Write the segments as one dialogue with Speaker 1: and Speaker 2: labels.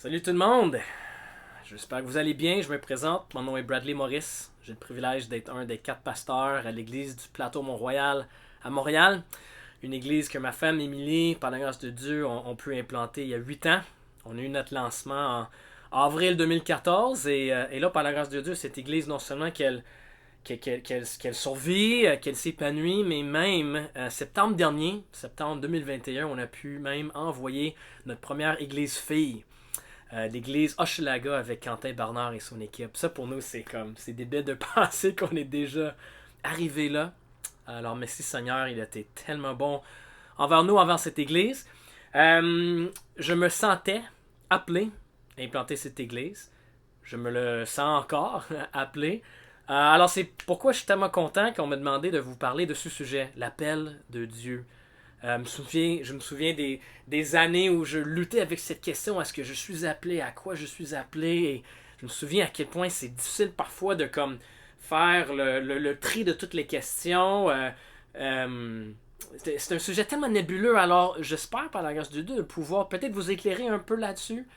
Speaker 1: Salut tout le monde! J'espère que vous allez bien. Je me présente. Mon nom est Bradley Maurice. J'ai le privilège d'être un des 4 pasteurs à l'église du Plateau Mont-Royal à Montréal. Une église que ma femme Émilie, par la grâce de Dieu, ont pu implanter il y a 8 ans. On a eu notre lancement en avril 2014 et là, par la grâce de Dieu, cette église, non seulement qu'elle survit, qu'elle s'épanouit, mais même septembre dernier, septembre 2021, on a pu même envoyer notre première église fille. L'église Hochelaga avec Quentin Barnard et son équipe. Ça pour nous c'est débile de penser qu'on est déjà arrivé là. Alors merci Seigneur, il a été tellement bon envers nous, envers cette église. Je me sentais appelé à implanter cette église. Je me le sens encore appelé. Alors c'est pourquoi je suis tellement content qu'on m'a demandé de vous parler de ce sujet, l'appel de Dieu. Je me souviens des années où je luttais avec cette question, est-ce que je suis appelé, à quoi je suis appelé, et je me souviens à quel point c'est difficile parfois de comme faire le tri de toutes les questions. C'est un sujet tellement nébuleux, alors j'espère par la grâce de Dieu de pouvoir peut-être vous éclairer un peu là-dessus,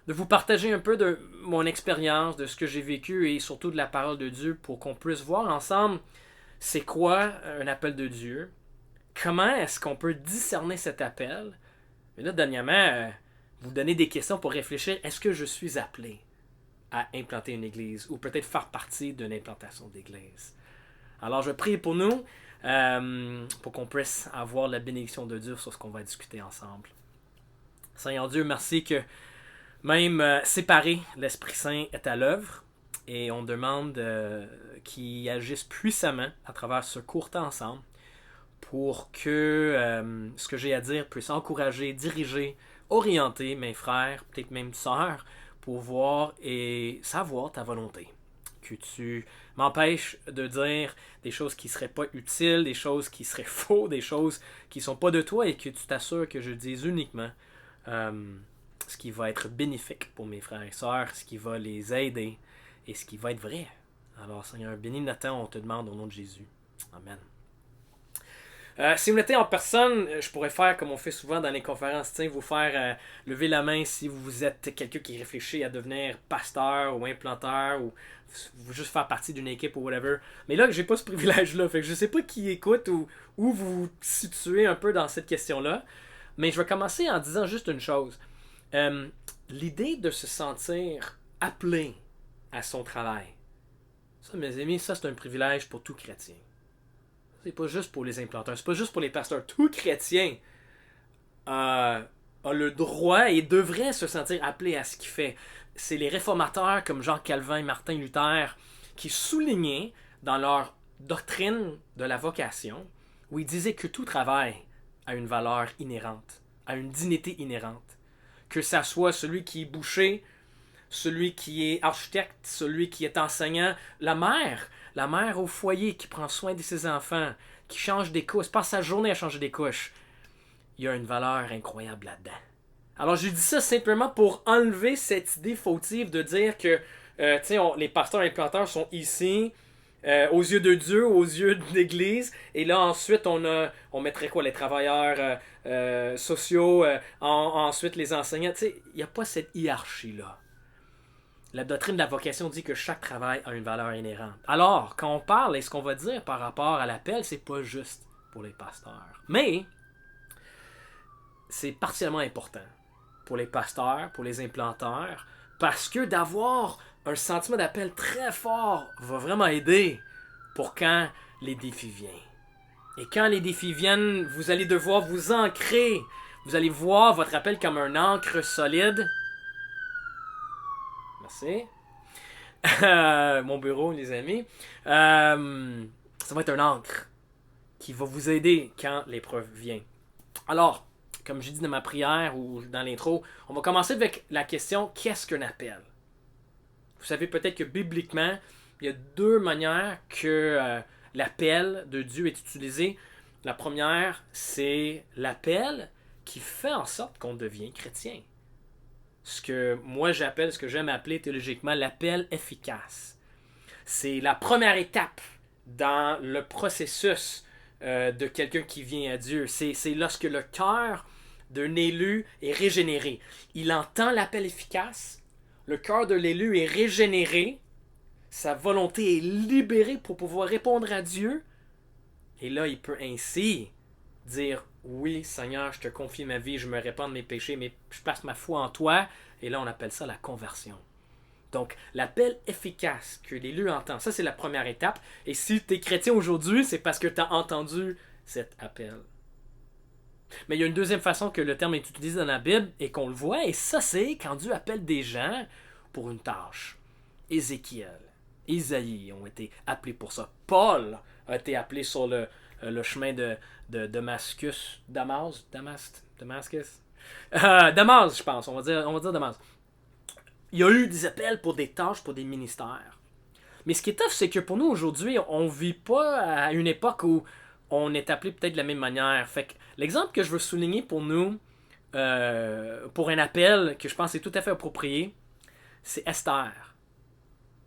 Speaker 1: de vous partager un peu de mon expérience, de ce que j'ai vécu et surtout de la parole de Dieu pour qu'on puisse voir ensemble c'est quoi un appel de Dieu. Comment est-ce qu'on peut discerner cet appel? Mais là, dernièrement, vous donnez des questions pour réfléchir. Est-ce que je suis appelé à implanter une église ou peut-être faire partie d'une implantation d'église? Alors, je prie pour nous, pour qu'on puisse avoir la bénédiction de Dieu sur ce qu'on va discuter ensemble. Seigneur Dieu, merci que même séparé, l'Esprit Saint est à l'œuvre et on demande qu'il agisse puissamment à travers ce court temps ensemble, pour que ce que j'ai à dire puisse encourager, diriger, orienter mes frères, peut-être même sœurs, pour voir et savoir ta volonté. Que tu m'empêches de dire des choses qui ne seraient pas utiles, des choses qui seraient fausses, des choses qui ne sont pas de toi, et que tu t'assures que je dise uniquement ce qui va être bénéfique pour mes frères et sœurs, ce qui va les aider et ce qui va être vrai. Alors Seigneur, bénis notre temps, on te demande au nom de Jésus. Amen. Si vous l'étiez en personne, je pourrais faire comme on fait souvent dans les conférences, vous faire lever la main si vous êtes quelqu'un qui réfléchit à devenir pasteur ou implanteur ou juste faire partie d'une équipe ou whatever. Mais là, j'ai pas ce privilège-là, fait que je sais pas qui écoute ou où vous vous situez un peu dans cette question-là. Mais je vais commencer en disant juste une chose. L'idée de se sentir appelé à son travail, ça, mes amis, ça c'est un privilège pour tout chrétien. C'est pas juste pour les implanteurs, c'est pas juste pour les pasteurs. Tout chrétien a le droit et devrait se sentir appelé à ce qu'il fait. C'est les réformateurs comme Jean Calvin et Martin Luther qui soulignaient dans leur doctrine de la vocation, où ils disaient que tout travail a une valeur inhérente, a une dignité inhérente. Que ça soit celui qui est boucher, celui qui est architecte, celui qui est enseignant, la mère au foyer qui prend soin de ses enfants, qui change des couches, passe sa journée à changer des couches. Il y a une valeur incroyable là-dedans. Alors je dis ça simplement pour enlever cette idée fautive de dire que les pasteurs implanteurs sont ici aux yeux de Dieu, aux yeux de l'Église, et là ensuite on mettrait quoi, les travailleurs sociaux, ensuite les enseignants. Il n'y a pas cette hiérarchie-là. La doctrine de la vocation dit que chaque travail a une valeur inhérente. Alors, quand on parle, et ce qu'on va dire par rapport à l'appel, c'est pas juste pour les pasteurs. Mais, c'est particulièrement important pour les pasteurs, pour les implanteurs, parce que d'avoir un sentiment d'appel très fort va vraiment aider pour quand les défis viennent. Et quand les défis viennent, vous allez devoir vous ancrer. Vous allez voir votre appel comme un ancre solide. Merci. Mon bureau, les amis. Ça va être un ancre qui va vous aider quand l'épreuve vient. Alors, comme j'ai dit dans ma prière ou dans l'intro, on va commencer avec la question « Qu'est-ce qu'un appel? » Vous savez peut-être que bibliquement, il y a 2 manières que l'appel de Dieu est utilisé. La première, c'est l'appel qui fait en sorte qu'on devient chrétien. Ce que moi j'appelle, ce que j'aime appeler théologiquement l'appel efficace. C'est la première étape dans le processus de quelqu'un qui vient à Dieu. C'est lorsque le cœur d'un élu est régénéré. Il entend l'appel efficace, le cœur de l'élu est régénéré, sa volonté est libérée pour pouvoir répondre à Dieu, et là il peut ainsi dire « Oui, Seigneur, je te confie ma vie, je me répands de mes péchés, mais je place ma foi en toi. » Et là, on appelle ça la conversion. Donc, l'appel efficace que l'élu entend, ça c'est la première étape. Et si tu es chrétien aujourd'hui, c'est parce que tu as entendu cet appel. Mais il y a une deuxième façon que le terme est utilisé dans la Bible et qu'on le voit, et ça c'est quand Dieu appelle des gens pour une tâche. Ézéchiel, Isaïe ont été appelés pour ça. Paul a été appelé sur le chemin de Damascus. Damas, je pense, on va dire Damas. Il y a eu des appels pour des tâches, pour des ministères. Mais ce qui est tough, c'est que pour nous aujourd'hui, on ne vit pas à une époque où on est appelé peut-être de la même manière. Fait que l'exemple que je veux souligner pour nous, pour un appel que je pense est tout à fait approprié, c'est Esther. Je ne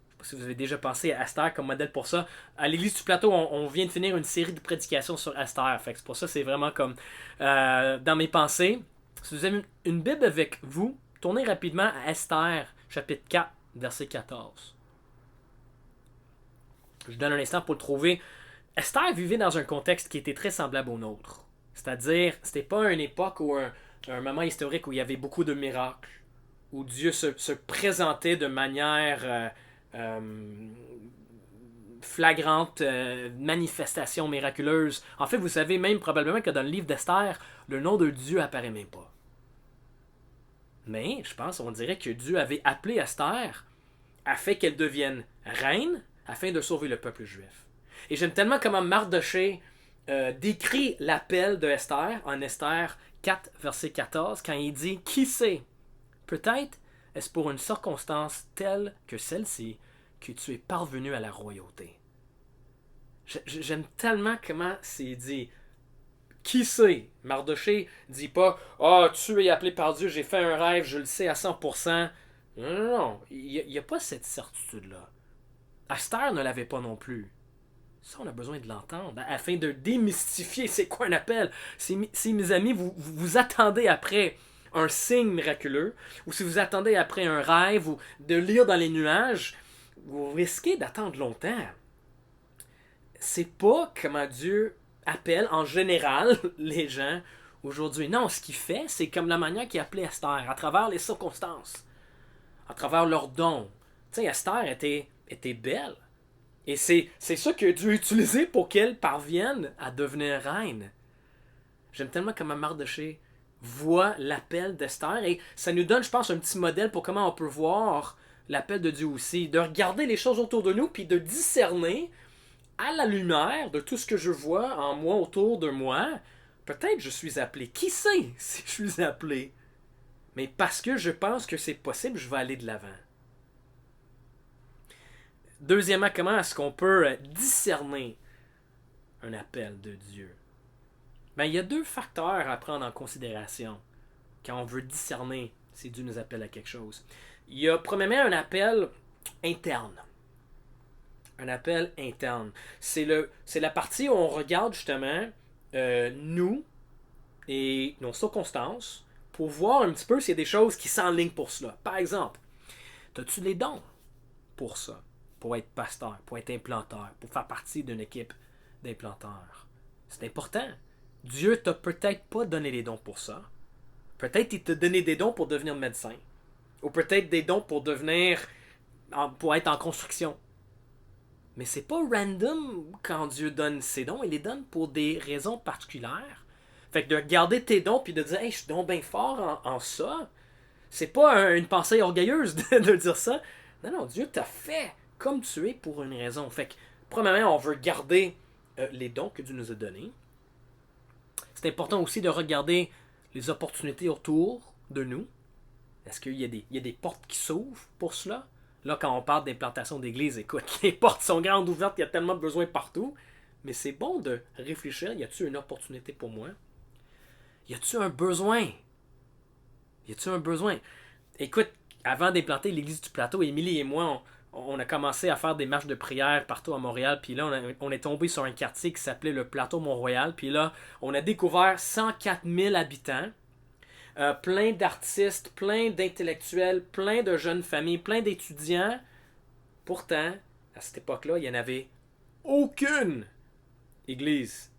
Speaker 1: sais pas si vous avez déjà pensé à Esther comme modèle pour ça. À l'Église du Plateau, on vient de finir une série de prédications sur Esther. Fait que c'est pour ça que c'est vraiment comme dans mes pensées. Si vous avez une Bible avec vous, tournez rapidement à Esther, chapitre 4, verset 14. Je donne un instant pour le trouver. Esther vivait dans un contexte qui était très semblable au nôtre. C'est-à-dire, c'était pas une époque ou un moment historique où il y avait beaucoup de miracles, où Dieu se présentait de manière flagrante, manifestation miraculeuse. En fait, vous savez même probablement que dans le livre d'Esther, le nom de Dieu apparaît même pas. Mais, je pense, on dirait que Dieu avait appelé Esther afin qu'elle devienne reine, afin de sauver le peuple juif. Et j'aime tellement comment Mardochée décrit l'appel de Esther en Esther 4, verset 14, quand il dit « Qui sait, peut-être est-ce pour une circonstance telle que celle-ci que tu es parvenu à la royauté. » J'aime tellement comment c'est dit. Qui sait? Mardochée dit pas « Ah, tu es appelé par Dieu, j'ai fait un rêve, je le sais à 100%. » Non, il n'y a pas cette certitude-là. Esther ne l'avait pas non plus. Ça, on a besoin de l'entendre afin de démystifier c'est quoi un appel. Si mes amis, vous attendez après un signe miraculeux, ou si vous attendez après un rêve, ou de lire dans les nuages, vous risquez d'attendre longtemps. C'est pas comment Dieu appelle en général les gens aujourd'hui. Non, ce qu'il fait, c'est comme la manière qu'il appelait Esther, à travers les circonstances, à travers leurs dons. Tu sais, Esther était belle. Et c'est ça que Dieu a utilisé pour qu'elle parvienne à devenir reine. J'aime tellement comment Mardochée voit l'appel d'Esther. Et ça nous donne, je pense, un petit modèle pour comment on peut voir l'appel de Dieu aussi. De regarder les choses autour de nous, puis de discerner à la lumière de tout ce que je vois en moi, autour de moi. Peut-être je suis appelé. Qui sait si je suis appelé? Mais parce que je pense que c'est possible, je vais aller de l'avant. Deuxièmement, comment est-ce qu'on peut discerner un appel de Dieu? Il y a deux facteurs à prendre en considération quand on veut discerner si Dieu nous appelle à quelque chose. Il y a premièrement un appel interne. Un appel interne. C'est la partie où on regarde justement nous et nos circonstances pour voir un petit peu s'il y a des choses qui s'enlignent pour cela. Par exemple, as-tu les dons pour ça? Pour être pasteur, pour être implanteur, pour faire partie d'une équipe d'implanteurs. C'est important. Dieu t'a peut-être pas donné les dons pour ça. Peut-être qu'il t'a donné des dons pour devenir médecin. Ou peut-être des dons pour pour être en construction. Mais c'est pas random quand Dieu donne ses dons. Il les donne pour des raisons particulières. Fait que de regarder tes dons puis de dire « Hey, je suis donc bien fort en ça », c'est pas une pensée orgueilleuse de dire ça. Non, Dieu t'a fait comme tu es pour une raison. Fait que, premièrement, on veut garder les dons que Dieu nous a donnés. C'est important aussi de regarder les opportunités autour de nous. Est-ce qu'il y a des portes qui s'ouvrent pour cela? Là, quand on parle d'implantation d'église, écoute, les portes sont grandes ouvertes, il y a tellement de besoins partout. Mais c'est bon de réfléchir, y a-t-il une opportunité pour moi? Y a-t-il un besoin? Y a-t-il un besoin? Écoute, avant d'implanter l'église du Plateau, Émilie et moi, on a commencé à faire des marches de prière partout à Montréal. Puis là, on est tombé sur un quartier qui s'appelait le Plateau Mont-Royal. Puis là, on a découvert 104 000 habitants. plein d'artistes, plein d'intellectuels, plein de jeunes familles, plein d'étudiants. Pourtant, à cette époque-là, il n'y en avait aucune église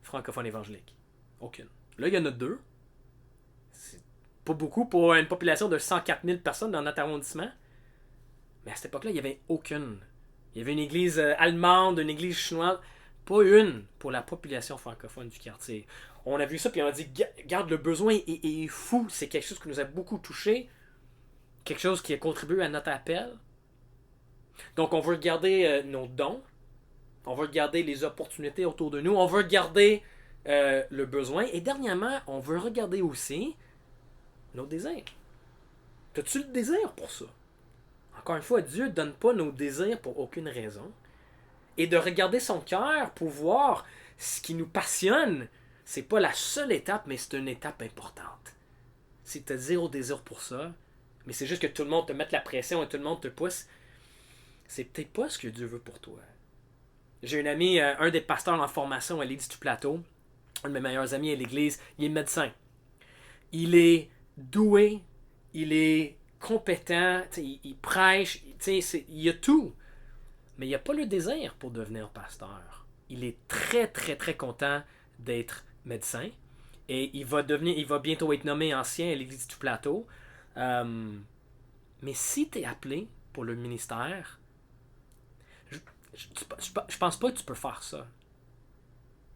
Speaker 1: francophone évangélique. Aucune. Là, il y en a deux. C'est pas beaucoup pour une population de 104 000 personnes dans notre arrondissement. Mais à cette époque-là, il n'y avait aucune. Il y avait une église allemande, une église chinoise. Pas une pour la population francophone du quartier. On a vu ça, puis on a dit, garde, le besoin est fou. C'est quelque chose qui nous a beaucoup touché. Quelque chose qui a contribué à notre appel. Donc, on veut regarder nos dons. On veut regarder les opportunités autour de nous. On veut regarder le besoin. Et dernièrement, on veut regarder aussi nos désirs. As-tu le désir pour ça? Encore une fois, Dieu ne donne pas nos désirs pour aucune raison. Et de regarder son cœur pour voir ce qui nous passionne, c'est pas la seule étape, mais c'est une étape importante. Si tu as zéro désir pour ça, mais c'est juste que tout le monde te mette la pression et tout le monde te pousse, c'est peut-être pas ce que Dieu veut pour toi. J'ai un ami, un des pasteurs en formation à l'Église du Plateau, un de mes meilleurs amis à l'Église, il est médecin. Il est doué, il est compétent, il prêche, il a tout. Mais il n'a pas le désir pour devenir pasteur. Il est très, très, très content d'être médecin. Et il va bientôt être nommé ancien à l'Église du Plateau. Mais si tu es appelé pour le ministère, je pense pas que tu peux faire ça.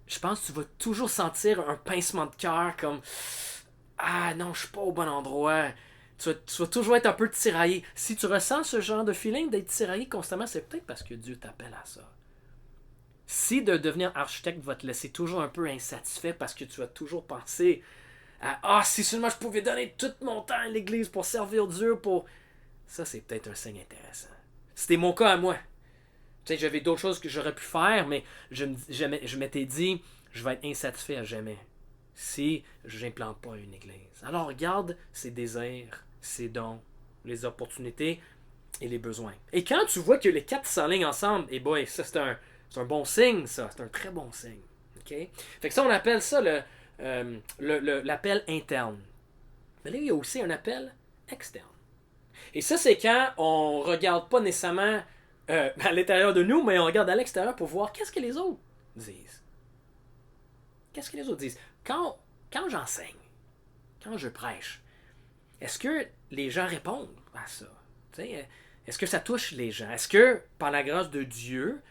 Speaker 1: Je pense que tu vas toujours sentir un pincement de cœur comme « Ah non, je suis pas au bon endroit ». Tu vas toujours être un peu tiraillé. Si tu ressens ce genre de feeling d'être tiraillé constamment, c'est peut-être parce que Dieu t'appelle à ça. Si de devenir architecte va te laisser toujours un peu insatisfait parce que tu vas toujours penser à « Ah, si seulement je pouvais donner tout mon temps à l'Église pour servir Dieu, pour... » Ça, c'est peut-être un signe intéressant. C'était mon cas à moi. Tu sais, j'avais d'autres choses que j'aurais pu faire, mais je m'étais dit « Je vais être insatisfait à jamais si je n'implante pas une église. » Alors, regarde ses désirs, ses dons, les opportunités et les besoins. Et quand tu vois que les quatre s'enlignent ensemble, et boy, ça c'est un bon signe, ça. C'est un très bon signe. Okay? Fait que ça, on appelle ça l'appel interne. Mais là, il y a aussi un appel externe. Et ça, c'est quand on regarde pas nécessairement à l'intérieur de nous, mais on regarde à l'extérieur pour voir qu'est-ce que les autres disent. Qu'est-ce que les autres disent? Quand j'enseigne, quand je prêche, est-ce que les gens répondent à ça? Est-ce que ça touche les gens? Est-ce que, par la grâce de Dieu,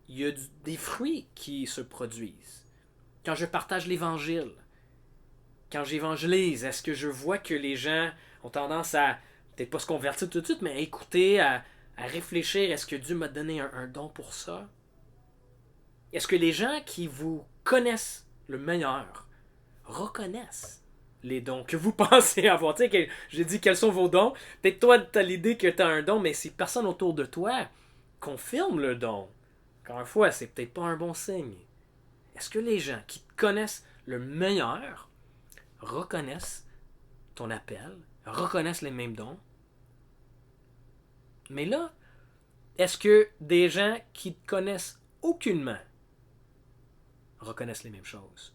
Speaker 1: il y a des fruits qui se produisent? Quand je partage l'Évangile, quand j'évangélise, est-ce que je vois que les gens ont tendance à, peut-être pas se convertir tout de suite, mais à écouter, à réfléchir, est-ce que Dieu m'a donné un don pour ça? Est-ce que les gens qui vous connaissent le meilleur reconnaissent les dons que vous pensez avoir? Tu sais, j'ai dit quels sont vos dons. Peut-être toi, tu as l'idée que tu as un don, mais si personne autour de toi confirme le don, encore une fois, c'est peut-être pas un bon signe. Est-ce que les gens qui te connaissent le meilleur reconnaissent ton appel, reconnaissent les mêmes dons? Mais là, est-ce que des gens qui te connaissent aucunement reconnaissent les mêmes choses?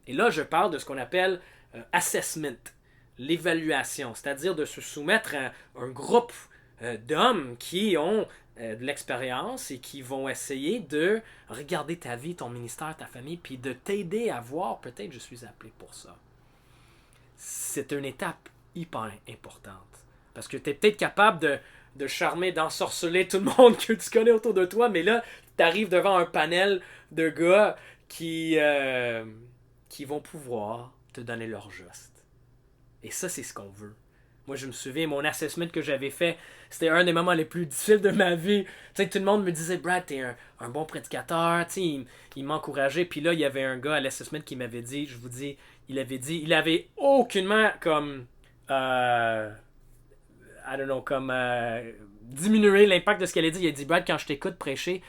Speaker 1: Et là, je parle de ce qu'on appelle assessment, l'évaluation, c'est-à-dire de se soumettre à un groupe d'hommes qui ont de l'expérience et qui vont essayer de regarder ta vie, ton ministère, ta famille, puis de t'aider à voir, peut-être je suis appelé pour ça. C'est une étape hyper importante. Parce que tu es peut-être capable de charmer, d'ensorceler tout le monde que tu connais autour de toi, mais là, tu arrives devant un panel de gars qui vont pouvoir te donner leur juste. Et ça, c'est ce qu'on veut. Moi, je me souviens, mon assessment que j'avais fait, c'était un des moments les plus difficiles de ma vie. Tu sais, tout le monde me disait, Brad, t'es un bon prédicateur. Tu sais, il m'encourageait. Puis là, il y avait un gars à l'assessment qui m'avait dit, je vous dis, il avait aucunement comme, diminué l'impact de ce qu'elle a dit. Il a dit, Brad, quand je t'écoute prêcher,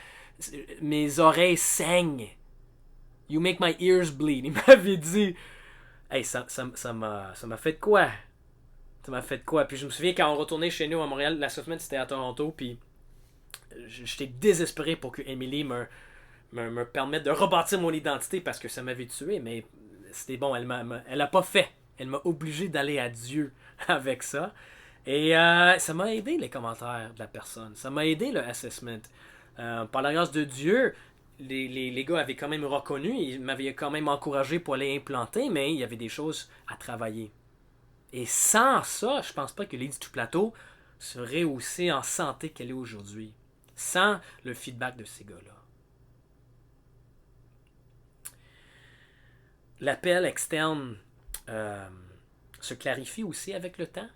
Speaker 1: mes oreilles saignent. You make my ears bleed. Il m'avait dit, hey, ça m'a fait de quoi? Ça m'a fait de quoi? Puis je me souviens quand on retournait chez nous à Montréal, la semaine c'était à Toronto, puis j'étais désespéré pour que Emily me permette de rebâtir mon identité parce que ça m'avait tué, mais c'était bon, elle a pas fait Elle m'a obligé d'aller à Dieu avec ça. Et ça m'a aidé les commentaires de la personne. Ça m'a aidé le assessment. Par la grâce de Dieu, les gars avaient quand même reconnu, ils m'avaient quand même encouragé pour aller implanter, mais il y avait des choses à travailler. Et sans ça, je pense pas que Lady du Plateau serait aussi en santé qu'elle est aujourd'hui. Sans le feedback de ces gars-là. L'appel externe se clarifie aussi avec le temps.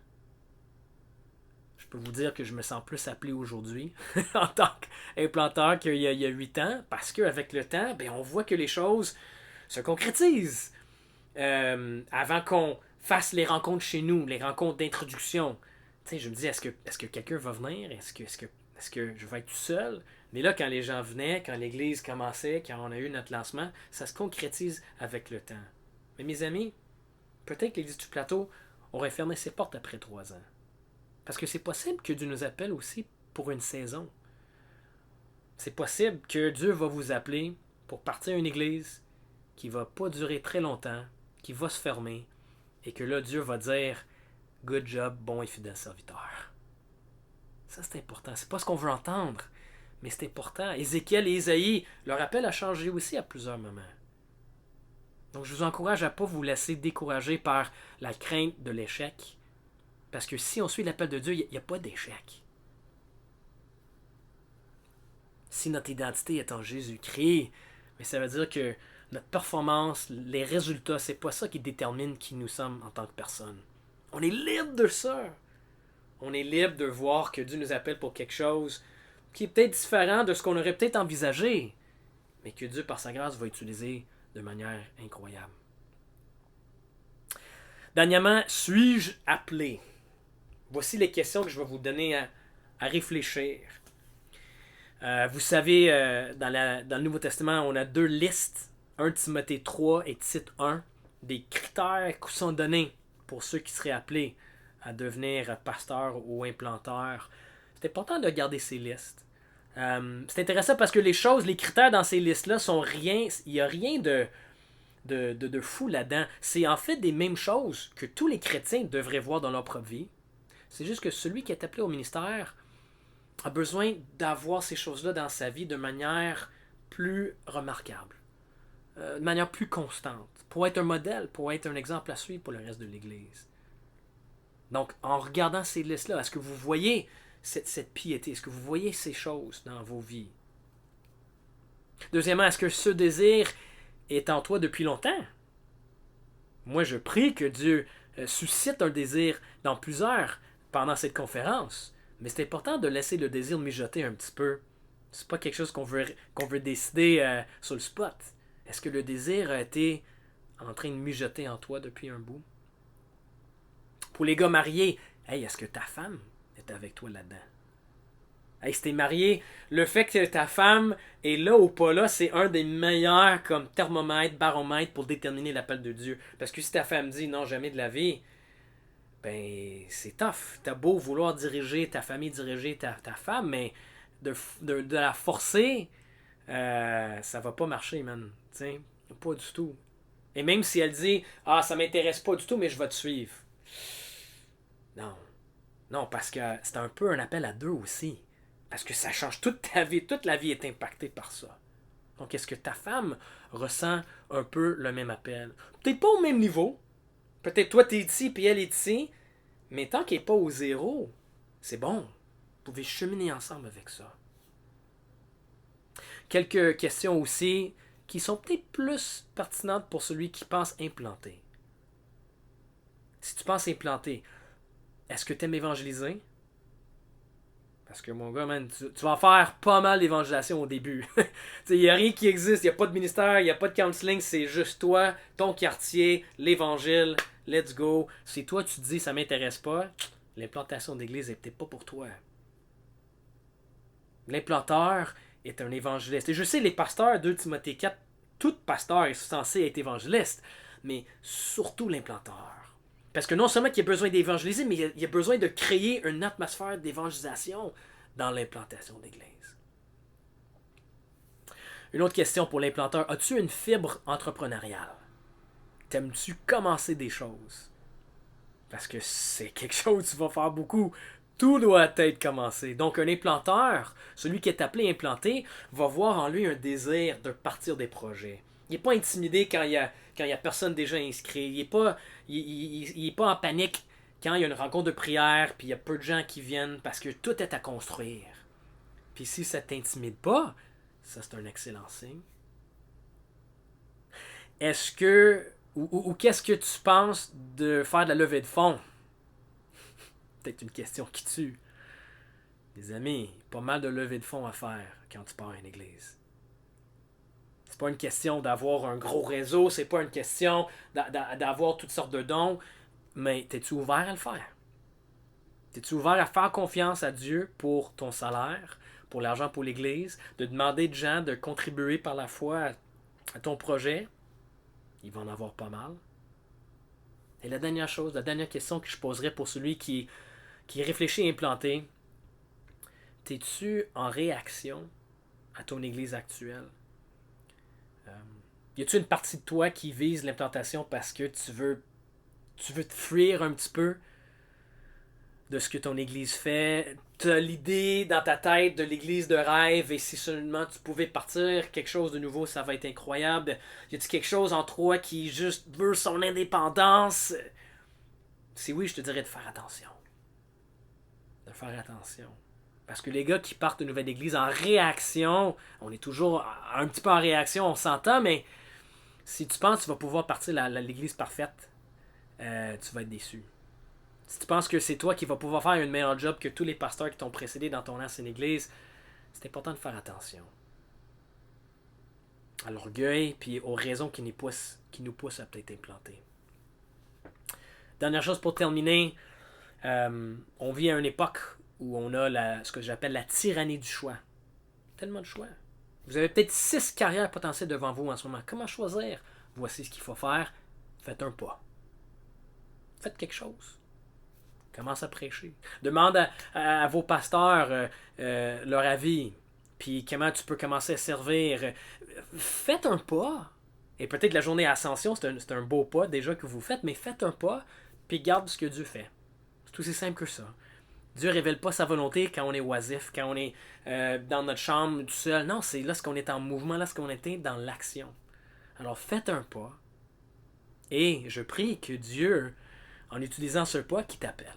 Speaker 1: Je peux vous dire que je me sens plus appelé aujourd'hui en tant qu'implanteur qu'il y a 8 ans, parce qu'avec le temps, ben, on voit que les choses se concrétisent. Avant qu'on fasse les rencontres chez nous, les rencontres d'introduction, je me dis, est-ce que quelqu'un va venir? Est-ce que je vais être tout seul? Mais là, quand les gens venaient, quand l'église commençait, quand on a eu notre lancement, ça se concrétise avec le temps. Mais mes amis, peut-être que l'église du plateau aurait fermé ses portes après 3 ans. Parce que c'est possible que Dieu nous appelle aussi pour une saison. C'est possible que Dieu va vous appeler pour partir à une église qui ne va pas durer très longtemps, qui va se fermer, et que là, Dieu va dire « Good job, bon et fidèle serviteur ». Ça, c'est important. C'est pas ce qu'on veut entendre, mais c'est important. Ézéchiel et Isaïe, leur appel a changé aussi à plusieurs moments. Donc, je vous encourage à ne pas vous laisser décourager par la crainte de l'échec. Parce que si on suit l'appel de Dieu, il n'y a pas d'échec. Si notre identité est en Jésus-Christ, mais ça veut dire que notre performance, les résultats, c'est pas ça qui détermine qui nous sommes en tant que personne. On est libre de ça. On est libre de voir que Dieu nous appelle pour quelque chose qui est peut-être différent de ce qu'on aurait peut-être envisagé, mais que Dieu, par sa grâce, va utiliser de manière incroyable. Dernièrement, suis-je appelé? Voici les questions que je vais vous donner à réfléchir. Vous savez, dans le Nouveau Testament, on a 2 listes, 1 Timothée 3 et Tite 1, des critères qui sont donnés pour ceux qui seraient appelés à devenir pasteur ou implanteur. C'est important de garder ces listes. C'est intéressant parce que les critères dans ces listes-là sont rien, il n'y a rien de fou là-dedans. C'est en fait des mêmes choses que tous les chrétiens devraient voir dans leur propre vie. C'est juste que celui qui est appelé au ministère a besoin d'avoir ces choses-là dans sa vie de manière plus remarquable, de manière plus constante, pour être un modèle, pour être un exemple à suivre pour le reste de l'Église. Donc, en regardant ces listes-là, est-ce que vous voyez cette piété? Est-ce que vous voyez ces choses dans vos vies? Deuxièmement, est-ce que ce désir est en toi depuis longtemps? Moi, je prie que Dieu suscite un désir dans plusieurs pendant cette conférence. Mais c'est important de laisser le désir mijoter un petit peu. C'est pas quelque chose qu'on veut décider sur le spot. Est-ce que le désir a été en train de mijoter en toi depuis un bout? Pour les gars mariés, hey, est-ce que ta femme est avec toi là-dedans? Hey, si t'es marié, le fait que ta femme est là ou pas là, c'est un des meilleurs comme thermomètre, baromètre pour déterminer l'appel de Dieu. Parce que si ta femme dit non, jamais de la vie, ben c'est tough. T'as beau vouloir diriger ta famille, diriger ta femme, mais de la forcer, ça va pas marcher, man. T'sais, pas du tout. Et même si elle dit ah, ça m'intéresse pas du tout, mais je vais te suivre. Non. Non, parce que c'est un peu un appel à deux aussi. Parce que ça change toute ta vie. Toute la vie est impactée par ça. Donc, est-ce que ta femme ressent un peu le même appel? Peut-être pas au même niveau. Peut-être toi, t'es ici, puis elle est ici. Mais tant qu'elle n'est pas au zéro, c'est bon. Vous pouvez cheminer ensemble avec ça. Quelques questions aussi qui sont peut-être plus pertinentes pour celui qui pense implanter. Si tu penses implanter, est-ce que tu aimes évangéliser? Parce que mon gars, man, tu vas faire pas mal d'évangélisation au début. Il n'y a rien qui existe, il n'y a pas de ministère, il n'y a pas de counseling, c'est juste toi, ton quartier, l'évangile, let's go. Si toi tu te dis ça m'intéresse pas, l'implantation d'église n'est peut-être pas pour toi. L'implanteur est un évangéliste. Et je sais, les pasteurs, 2 Timothée 4, tout pasteur est censé être évangéliste, mais surtout l'implanteur. Parce que non seulement qu'il y a besoin d'évangéliser, mais il y a besoin de créer une atmosphère d'évangélisation dans l'implantation d'église. Une autre question pour l'implanteur. As-tu une fibre entrepreneuriale? T'aimes-tu commencer des choses? Parce que c'est quelque chose que tu vas faire beaucoup. Tout doit être commencé. Donc un implanteur, celui qui est appelé implanté, va voir en lui un désir de partir des projets. Il n'est pas intimidé quand il y a personne déjà inscrit. Il est pas en panique quand il y a une rencontre de prière, puis il y a peu de gens qui viennent parce que tout est à construire. Puis si ça ne t'intimide pas, ça c'est un excellent signe. Est-ce que, ou qu'est-ce que tu penses de faire de la levée de fonds? Peut-être une question qui tue. Les amis, pas mal de levée de fonds à faire quand tu pars à une église. C'est pas une question d'avoir un gros réseau, c'est pas une question d'avoir toutes sortes de dons, mais t'es-tu ouvert à le faire? T'es-tu ouvert à faire confiance à Dieu pour ton salaire, pour l'argent pour l'église, de demander de gens de contribuer par la foi à ton projet? Il va en avoir pas mal. Et la dernière chose, la dernière question que je poserais pour celui qui réfléchit et implanté, t'es-tu en réaction à ton église actuelle? Y a-t-il une partie de toi qui vise l'implantation parce que tu veux te fuir un petit peu de ce que ton église fait? Tu as l'idée dans ta tête de l'église de rêve et si seulement tu pouvais partir quelque chose de nouveau, ça va être incroyable. Y a-t-il quelque chose en toi qui juste veut son indépendance? Si oui, je te dirais de faire attention. De faire attention. Parce que les gars qui partent de nouvelle église en réaction, on est toujours un petit peu en réaction, on s'entend, mais si tu penses que tu vas pouvoir partir l'église parfaite, tu vas être déçu. Si tu penses que c'est toi qui vas pouvoir faire un meilleur job que tous les pasteurs qui t'ont précédé dans ton ancienne église, c'est important de faire attention à l'orgueil puis aux raisons qui nous poussent à peut-être implanter. Dernière chose pour terminer, on vit à une époque où on a ce que j'appelle la tyrannie du choix. Tellement de choix. Vous avez peut-être 6 carrières potentielles devant vous en ce moment. Comment choisir? Voici ce qu'il faut faire. Faites un pas. Faites quelque chose. Commence à prêcher. Demande à vos pasteurs leur avis. Puis comment tu peux commencer à servir. Faites un pas. Et peut-être la journée Ascension, c'est un beau pas déjà que vous faites, mais faites un pas, puis garde ce que Dieu fait. C'est aussi simple que ça. Dieu ne révèle pas sa volonté quand on est oisif, quand on est dans notre chambre tout seul. Non, c'est lorsqu'on est en mouvement, lorsqu'on est dans l'action. Alors faites un pas. Et je prie que Dieu, en utilisant ce pas, qui t'appelle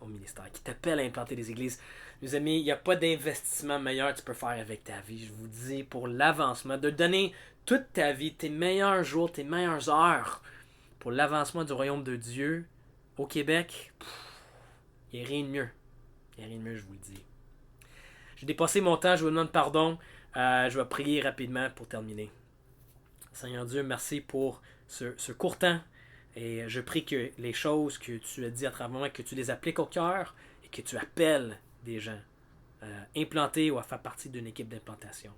Speaker 1: au ministère, qui t'appelle à implanter des églises. Mes amis, il n'y a pas d'investissement meilleur que tu peux faire avec ta vie. Je vous dis, pour l'avancement, de donner toute ta vie, tes meilleurs jours, tes meilleures heures, pour l'avancement du royaume de Dieu au Québec, il n'y a rien de mieux. Il n'y a rien de mieux, je vous le dis. J'ai dépassé mon temps, je vous demande pardon. Je vais prier rapidement pour terminer. Seigneur Dieu, merci pour ce court temps. Et je prie que les choses que tu as dit à travers moi, que tu les appliques au cœur et que tu appelles des gens implantés ou à faire partie d'une équipe d'implantation.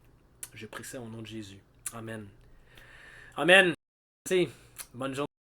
Speaker 1: Je prie ça au nom de Jésus. Amen. Amen. Merci. Bonne journée.